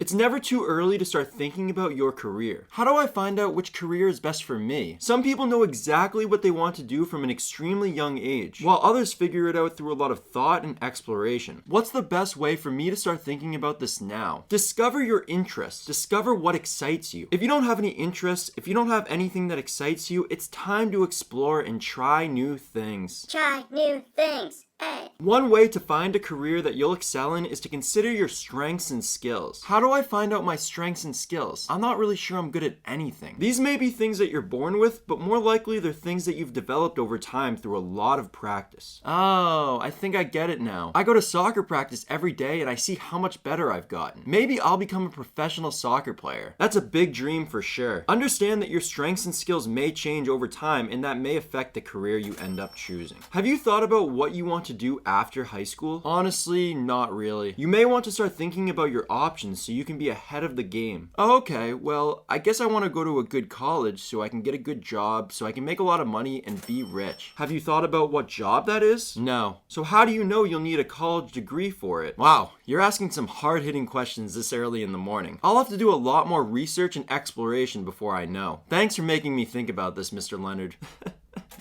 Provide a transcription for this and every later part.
It's never too early to start thinking about your career. How do I find out which career is best for me? Some people know exactly what they want to do from an extremely young age, while others figure it out through a lot of thought and exploration. What's the best way for me to start thinking about this now? Discover your interests. Discover what excites you. If you don't have any interests, if you don't have anything that excites you, it's time to explore and try new things. Try new things. Hey. One way to find a career that you'll excel in is to consider your strengths and skills. How do I find out my strengths and skills? I'm not really sure I'm good at anything. These may be things that you're born with, but more likely they're things that you've developed over time through a lot of practice. Oh, I think I get it now. I go to soccer practice every day and I see how much better I've gotten. Maybe I'll become a professional soccer player. That's a big dream for sure. Understand that your strengths and skills may change over time and that may affect the career you end up choosing. Have you thought about what you want to do after high school? Honestly, not really. You may want to start thinking about your options so you can be ahead of the game. Oh, okay, well, I guess I want to go to a good college so I can get a good job, so I can make a lot of money and be rich. Have you thought about what job that is? No. So how do you know you'll need a college degree for it? Wow, you're asking some hard-hitting questions this early in the morning. I'll have to do a lot more research and exploration before I know. Thanks for making me think about this, Mr. Leonard.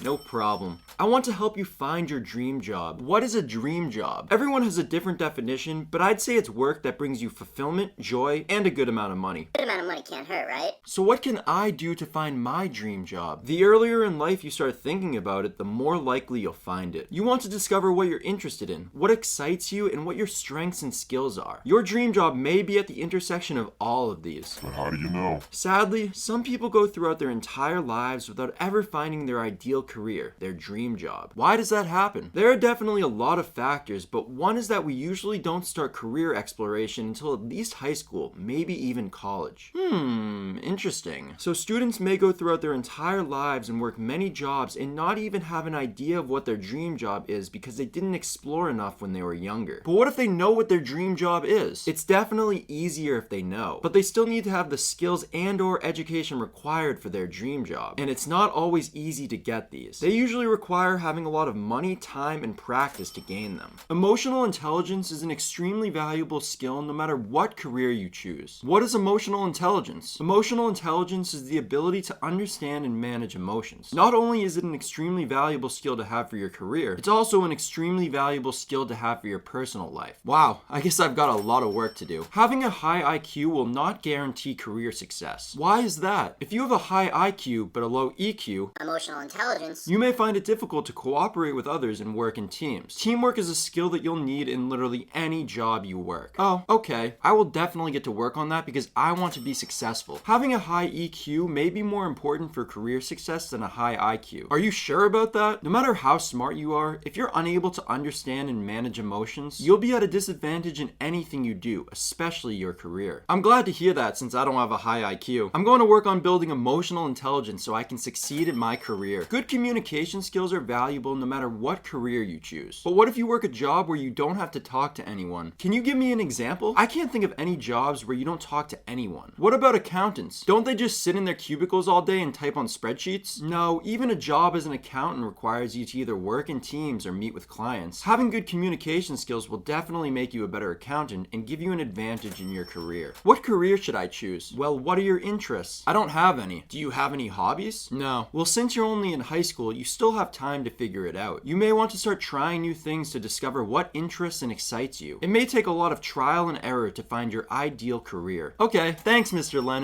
No problem. I want to help you find your dream job. What is a dream job? Everyone has a different definition, but I'd say it's work that brings you fulfillment, joy, and a good amount of money. Good amount of money can't hurt, right? So what can I do to find my dream job? The earlier in life you start thinking about it, the more likely you'll find it. You want to discover what you're interested in, what excites you, and what your strengths and skills are. Your dream job may be at the intersection of all of these. But how do you know? Sadly, some people go throughout their entire lives without ever finding their ideal career, their dream job. Why does that happen? There are definitely a lot of factors, but one is that we usually don't start career exploration until at least high school, maybe even college. Interesting. So students may go throughout their entire lives and work many jobs and not even have an idea of what their dream job is because they didn't explore enough when they were younger. But what if they know what their dream job is? It's definitely easier if they know, but they still need to have the skills and/or education required for their dream job, and it's not always easy to get these. They usually require having a lot of money, time, and practice to gain them. Emotional intelligence is an extremely valuable skill no matter what career you choose. What is emotional intelligence? Emotional intelligence is the ability to understand and manage emotions. Not only is it an extremely valuable skill to have for your career, it's also an extremely valuable skill to have for your personal life. Wow, I guess I've got a lot of work to do. Having a high IQ will not guarantee career success. Why is that? If you have a high IQ but a low EQ, Emotional intelligence. you may find it difficult to cooperate with others and work in teams. Teamwork is a skill that you'll need in literally any job you work. Oh, okay. I will definitely get to work on that because I want to be successful. Having a high EQ may be more important for career success than a high IQ. Are you sure about that? No matter how smart you are, if you're unable to understand and manage emotions, you'll be at a disadvantage in anything you do, especially your career. I'm glad to hear that since I don't have a high IQ. I'm going to work on building emotional intelligence so I can succeed in my career. Good communication skills are valuable no matter what career you choose. But what if you work a job where you don't have to talk to anyone? Can you give me an example? I can't think of any jobs where you don't talk to anyone. What about accountants? Don't they just sit in their cubicles all day and type on spreadsheets? No, even a job as an accountant requires you to either work in teams or meet with clients. Having good communication skills will definitely make you a better accountant and give you an advantage in your career. What career should I choose? Well, what are your interests? I don't have any. Do you have any hobbies? No. Well, since you're only in high school, you still have time to figure it out. You may want to start trying new things to discover what interests and excites you. It may take a lot of trial and error to find your ideal career. Okay, thanks, Mr. Leonard.